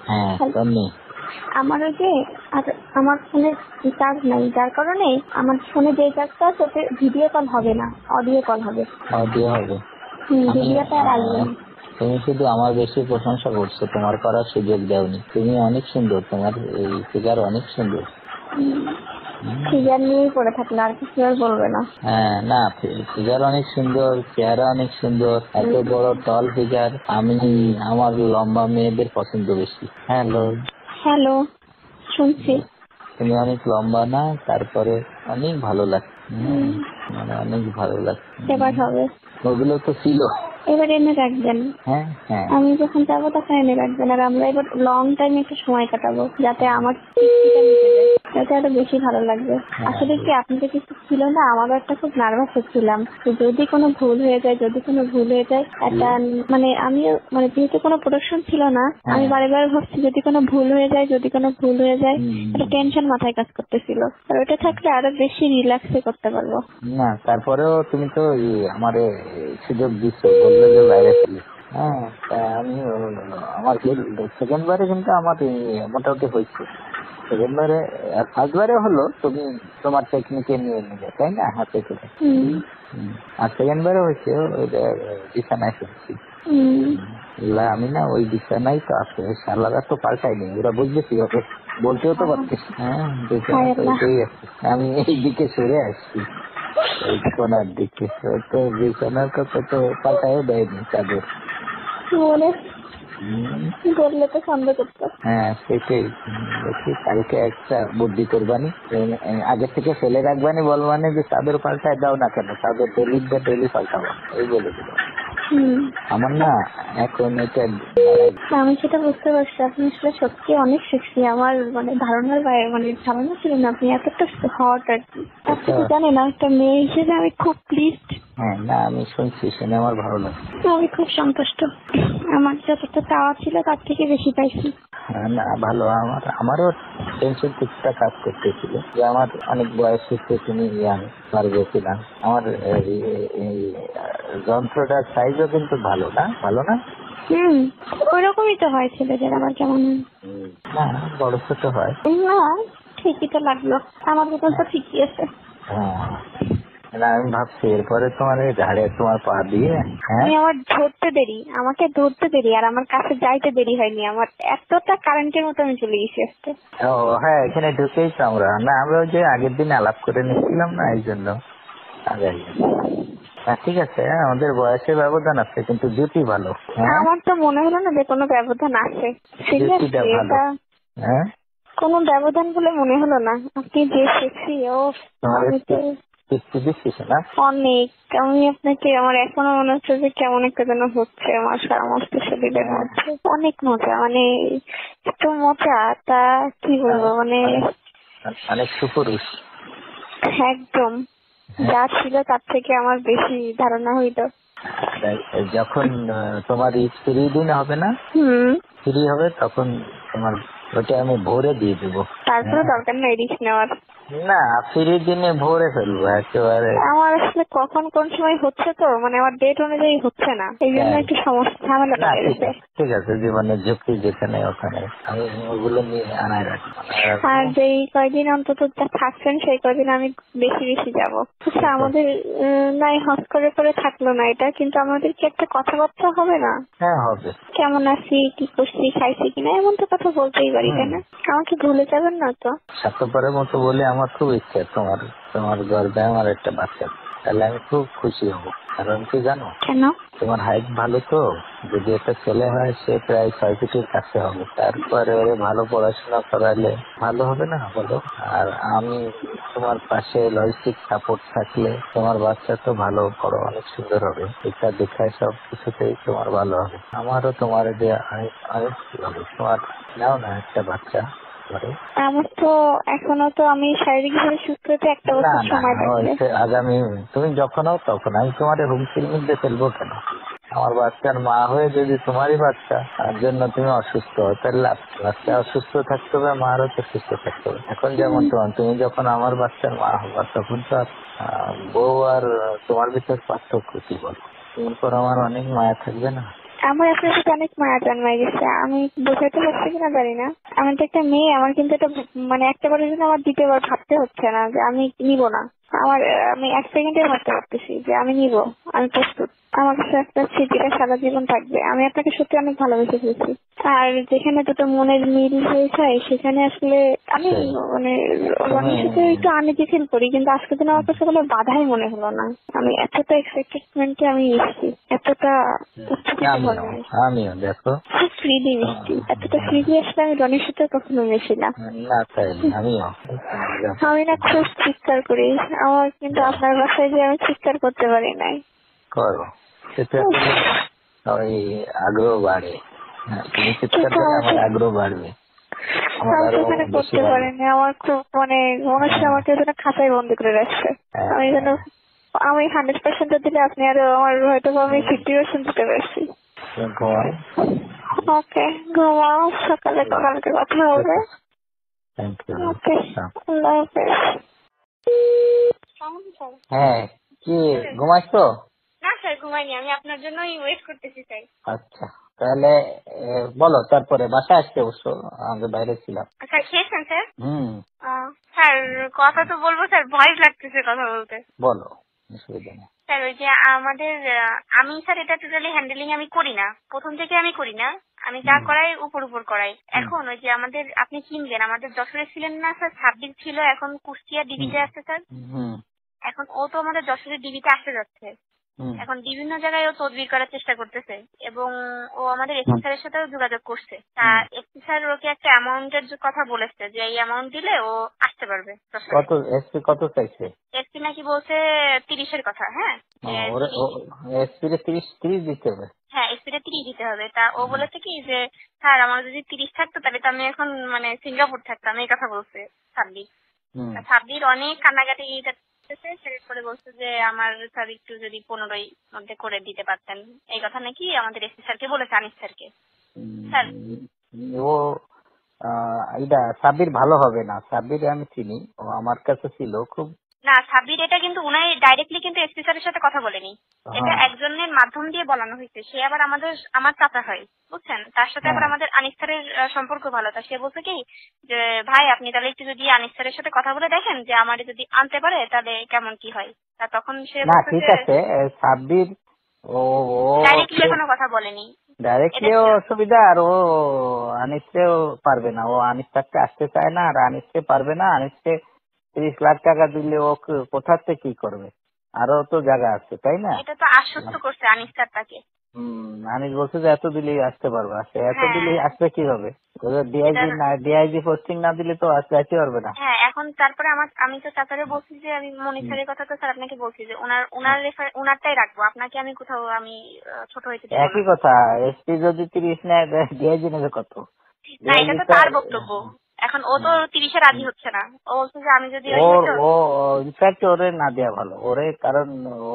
হ্যাঁ আমার ওই যে আমার ফোনে রিচার্জ নাই, যার কারণে আমার ফোনে যে রিচার্জটা আছে ওতে ভিডিও কল হবে না, অডিও কল হবে। অডিও হবে, ভিডিওটা আর আসবে না। তুমি শুধু আমার বেশি প্রশংসা করছো, তোমার করার সুযোগ দাওনি। তুমি অনেক সুন্দর, তোমার এই ফিগার অনেক সুন্দর। ফিগার নিয়েই পড়ে থাকলে আর কিছু আর বলবে না। হ্যাঁ না, ফিগার অনেক সুন্দর, চেহারা অনেক সুন্দর, এত বড় টল ফিগার। আমার লম্বা মেয়েদের পছন্দ বেশি। হ্যালো, শুনছি। তুমি অনেক লম্বা না, তারপরে অনেক ভালো লাগছে, মানে অনেক ভালো লাগছে। এবার হবে, ওগুলো তো ছিল। এবার এনে রাখবেন। হ্যাঁ হ্যাঁ, আমি যখন যাবো তখন এনে রাখবেন। আর আমরা এবার লং টাইম একটু সময় কাটাবো, যাতে আমার যাতে আরো বেশি ভালো লাগবে। আসলে কি আপনাদের কিছু ছিল না, আমারও একটা খুব নার্ভাস হচ্ছিলাম যদি কোনো ভুল হয়ে যায়, একটা মানে আমিও মানে যেহেতু কোনো প্রোডাকশন ছিল না, আমি বারে বারে ভাবছি যদি কোনো ভুল হয়ে যায় একটা টেনশন মাথায় কাজ করতেছিল। আর ওটা থাকলে আরো বেশি রিল্যাক্সে করতে পারবো। না তারপরেও তুমি তো আমার সুযোগ দিচ্ছ, বললে যে বাইরে ছিল। হ্যাঁ, আমি আমার সেকেন্ড বারে কিন্তু আমার মোটামুটি হয়েছে। সেকেন্ড বারে আর ফার্স্ট বারে হলো তুমি তোমার টেকনিকে নিয়ে নিলে, তাই না, হাতে করে। আর সেকেন্ড বারে হয়েছে বিছানায় শুনছি। আমি না ওই বিছানায় তো আছে, সালারা তো পাল্টাইনি, ওরা বুঝবে কি হবে, বলতেও তো পারতিস। হ্যাঁ, আমি এই দিকে সরে আসছি, এই কোনার দিকে, তো বিছানার কথা তো পাল্টাই দেয়নি চাদর। বললে তো সন্দেহ করতো। হ্যাঁ সেটাই, দেখি কালকে একটা বুদ্ধি করবানি, আগে থেকে ফেলে রাখবানি, বলবানি যে চাদর পাল্টায় দাও না কেন, চাদর ডেলি পাল্টাবো, এই বলে দিল। আমার না এখন এটা আমি সেটা বুঝতে পারছি, আপনি আসলে সত্যি অনেক সেক্সি। আমার মানে ধারণার বাইরে, মানে ধারণা ছিল না আপনি এতটা হট আর কি। আপনি তো জানেন একটা মেয়ে হিসেবে আমি খুব প্লিজড। হ্যাঁ না, আমি শুনছি, শুনে আমার ভালো লাগছে। আমি খুব সন্তুষ্ট, আমার যতটা চাওয়া ছিল তার থেকে বেশি পাইছি। না ভালো, আমারও টেনশন কিছুটা কাজ করতেছিল যে আমার অনেক বয়স হচ্ছে, তুমি পারবে কিনা। আমার এই যন্ত্রটার সাইজও কিন্তু ভালো না ওইরকমই তো হয় ছেলেদের, আবার কেমন না বড় ছোট হয় না, ঠিকই তো লাগলো, আমার মতন তো ঠিকই আছে। হ্যাঁ, আমি ভাবছি এরপরে তোমার ঝাড়ে তোমার পা দিয়ে আমাকে ধরতে দেরি আর আমার কাছে যাইতে দেরি হয়নি, আমার এতটা কারেন্টের মতো আমি চলে গেছি আজকে। ও হ্যাঁ, এখানে ঢুকেই তো আমরা ওই যে আগের দিন আলাপ করে নিচ্ছিলাম না, এই জন্য ঠিক আছে। আমাদের বয়সের ব্যবধান আছে, কিন্তু জুটি ভালো। আমার তো মনে হলো না যে কোনো ব্যবধান আছে, হ্যাঁ কোনো ব্যবধান বলে মনে হলো না। আপনি যে সেক্সি, অনেক। আমি আপনাকে, আমার এখনো মনে হচ্ছে যে কেমন একটা যেন হচ্ছে আমার সমস্ত শরীরের মধ্যে, অনেক মজা, মানে এত মজা তা কি বলবো, মানে অনেক সুপুরুষ একদম, যা ছিল তার থেকে আমার বেশি ধারণা হইল। যখন তোমার ফ্রি দিন হবে না, ফ্রি হবে তখন তোমার ওটা আমি ভোরে দিয়ে দেবো। তারপরে দরকার নেই রিস্ক নেওয়ার। না, ফ্রি দিনে ভোরে ফেলবো একেবারে। আমার আসলে কখন কোন সময় হচ্ছে তো, মানে আমার ডেট অনুযায়ী হচ্ছে না, এই জন্য একটু সমস্যা ঝামেলা হচ্ছে। ঠিক আছে, জীবনের ঝুঁকি যেখানে ওখানে আমি ওগুলো নিয়ে আনায় রাখবো। আর যেই কয়দিন অন্তত থাকছেন সেই কয়দিন আমি বেশি বেশি যাবো। আচ্ছা, আমাদের নাই হজ করে থাকলো না এটা, কিন্তু আমাদের কি একটা কথাবার্তা হবে না? হ্যাঁ হবে। কেমন আছি, কি করছি, খাইছি কিনা, এমন তো কথা বলতেই পারি, তাই না? আমাকে ভুলে যাবেন না তো? স্বার্থপরের মতো বলে আমার খুব ইচ্ছা তোমার গর্বে আমার একটা বাচ্চা, তাহলে আমি খুব খুশি হব। কারণ কি জানো? কেন? তোমার হাইট ভালো তো, যদি একটা ছেলে হয় সে প্রায় 6 ফিটের কাছে হবে, তারপরে ওরে ভালো পড়াশোনা করালে ভালো হবে না বলো? আর আমি তোমার পাশে লজিস্টিক সাপোর্ট থাকলে তোমার বাচ্চা তো ভালো বড় অনেক সুন্দর হবে, এটা দেখায় সব কিছুতেই তোমার ভালো হবে। আমারও তোমার যে অনেক ভালো হবে। তোমার নাও না একটা বাচ্চা। আমার তো এখনো তো আমি শারীরিকভাবে সুস্থ হতে একটা বছর সময় লাগবে। আগামী তুমি যখন হও তখন আমি তোমার হুমকির মধ্যে ফেলবো কেন? আমার বাচ্চার মা হয়ে যদি তোমারই বাচ্চা তার জন্য তুমি অসুস্থ হও, তাহলে বাচ্চা অসুস্থ থাকতে হবে, মারও তো সুস্থ থাকতে হবে। এখন যেমন তুমি যখন আমার বাচ্চার মা হবা তখন তো বউ আর তোমার ভিতর পার্থক্য কি বল? তোমার পর আমার অনেক মায়া থাকবে না? আমার আপনার সাথে অনেক মায়া জন্মায় গেছে, আমি বোঝাতে পারছি কিনা জানি না। আমি তো একটা মেয়ে, আমার কিন্তু এটা মানে একটা বারের জন্য আমার দ্বিতীয়বার ভাবতে হচ্ছে না যে আমি নিব না। আমি 1 সেকেন্ডে ভাবতে পারতেছি যে আমি নিব, আমি প্রস্তুত। আমার কাছে একটা স্মৃতিটা সারা জীবন থাকবে। আমি আপনাকে সত্যি অনেক ভালোবেসে ফেলছি। আর যেখানে দুটো মনের মিল হয়ে যায় সেখানে আসলে আমি মানে রনির সাথে একটু আনইজি ফিল করি, কিন্তু আজকে দিন আমার কাছে কোনো বাধাই মনে হলো না। আমি এতটা এক্সাইটেডমেন্টে আমি এসেছি, এতটা আমিও দেখো ফ্রিলি মিশছি, এতটা ফ্রিলি আসলে আমি রনির সাথে কখনো মিশি না। না তাই আমিও আমি না খুব চিৎকার করি, আমার কিন্তু আপনার বাসায় যে আমি চিৎকার করতে পারি নাই। করো, সেটা ওই আগ্রহ বাড়ে। তুমি চিৎকার করলে আমার আগ্রহ বাড়বে। করতে পারিনি, আমার খুব মানে মনে হচ্ছে আমাকে যেন খাঁচায় বন্দি করে রাখছে। আমি যেন আমি 100% দিলে আপনি আরো আমার হয়তো আমি 50% দিতে পারছি। ওকে, ঘুমাও, সকালে কালকে কথা হবে। ওকে, আল্লাহ হাফেজ। হ্যাঁ, কি ঘুমাইছো? না স্যার, ঘুমাইনি, আমি আপনার জন্যই ওয়েট করতেছি স্যার। আচ্ছা, তাহলে বলো, তারপরে বাসায় আসতে অবশ্য আমাদের বাইরে ছিলাম। স্যার খেয়েছেন স্যার? স্যার কথা তো বলবো স্যার, ভয় লাগতেছে কথা বলতে। বলো, অসুবিধা নেই। স্যার ওই যে আমাদের আমি স্যার এটা টোটালি হ্যান্ডেলিং আমি করি না, প্রথম থেকে আমি করি না, আমি যা করাই উপর উপর করাই। এখন ওই যে আমাদের আপনি চিনবেন, আমাদের যশোরে ছিলেন না স্যার, 26 ছিল, এখন কুষ্টিয়া ডিবিতে আসছে স্যার। এখন ও তো আমাদের যশোরের ডিবিতে আসতে যাচ্ছে, এখন বিভিন্ন জায়গায় ও তদবির করার চেষ্টা করতেছে, এবং ও আমাদের এসপি স্যারের সাথেও যোগাযোগ করছে। তা এসপি স্যার ওকে একটা অ্যামাউন্টের কথা বলেছে যে এই অ্যামাউন্ট দিলে ও আসতে পারবে। কত এসপি কত চাইছে? এসপি নাকি বলছে 30-এর কথা। হ্যাঁ, এসপি রে 30 দিতে হবে। হ্যাঁ, এসপি রে 30 দিতে হবে। তা ও বলেছে কি যে স্যার আমার যদি 30 থাকতো তাহলে তো আমি এখন মানে সিঙ্গাপুর থাকতাম, এই কথা বলছে সাব্বির। সাব্বির অনেক কান্নাকাটি করে বলছে যে আমার স্যার একটু যদি 15 মধ্যে করে দিতে পারতেন, এই কথা নাকি আমাদের এসপি স্যারকে বলেছে, আনিস স্যারকে। স্যার ও এটা সাব্বির ভালো হবে না, সাব্বির আমি চিনি, ও আমার কাছে ছিল খুব। না, সাব্বির এটা কিন্তু উনাই ডাইরেক্টলি কিন্তু এসপি স্যারের সাথে কথা বলেনি, এটা একজনের মাধ্যম দিয়ে বলানো হয়েছে। সে আবার আমার চাচা হয়, বুঝছেন, তার সাথে আবার আমাদের আনিস স্যারের সম্পর্ক ভালো। তা সে বলছে কি যে ভাই আপনি তাহলে একটু যদি আনিস স্যারের সাথে কথা বলে দেখেন যে আমার যদি আনতে পারে তাহলে কেমন কি হয়। তা তখন সে বলছে ঠিক আছে, সাব্বির ও ডাইরেক্টলি এখনো কথা বলেনি। ডাইরেক্টলি অসুবিধা, আর ও আনিসকেও পারবে না, ও আনিস থাকতে আসতে চায় না, আর আনিসকে পারবে না। আনিসকে 30 লাখ টাকা দিলে ও কোথা থেকে কি করবে? আরো তো জায়গা আছে, তাই না? এটা তো আশ্বস্ত করছে আনিস স্যার তাকে। আনিস বলছে যে এত দিলেই আসতে পারবে। এত দিলেই আসবে কি হবে? ডিআইজি পোস্টিং না দিলে তো আসতে পারবে না। হ্যাঁ, এখন তারপরে আমি তো চাচারে বলছি যে আমি মনির স্যারের কথা তো স্যার আপনাকে বলছি যে ওনারটাই রাখবো, আপনাকে আমি কোথাও আমি ছোট হইতে দেব না। একই কথা, এসপি যদি 30 নেয় ডিআইজি নেবে কত? না, এটা তো তার বক্তব্য। এখন ও তো 30-এ রাজি হচ্ছে না, ও বলছে যে আমি যদি ও ইনফ্যাক্ট ওরে না দেয়া ভালো ওরে, কারণ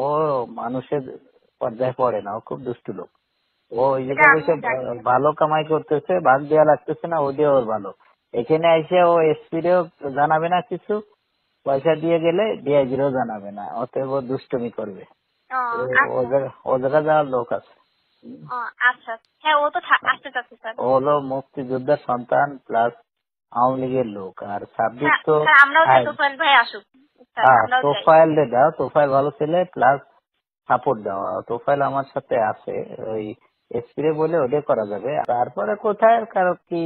ও মানুষের পর্যায়ে পড়ে না, ও খুব দুষ্টু লোক। ও ওই জায়গায় বসে ভালো কামাই করতেছে, ভাগ দেওয়া লাগতেছে না, ও দিয়ে ওর ভালো। এখানে এসে ও এসপিরেও জানাবে না কিছু, পয়সা দিয়ে গেলে ডিআইজিরও জানাবে না, অতএব ও দুষ্টুমি করবে। ও জায়গা যাওয়ার লোক আছে। আচ্ছা, হ্যাঁ, ও তো আসতে চাচ্ছে স্যার। ও হলো মুক্তিযোদ্ধার সন্তান প্লাস আওয়ামী লীগের লোক। আর সাব্বির তো তোফায়েল ভাই আসুক, তোফায়েল দাও, তোফায়েল ভালো ছেলে, প্লাস সাপোর্ট দেওয়া। তোফায়েল আমার সাথে আছে, ওই এসপিরে বলে ওদের করা যাবে। তারপরে কোথায় কারো কি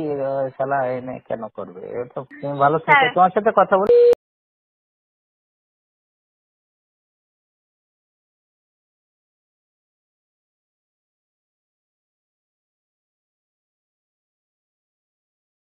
শালা এনে কেন করবে? তুমি ভালো থাকো, তোমার সাথে কথা বলি।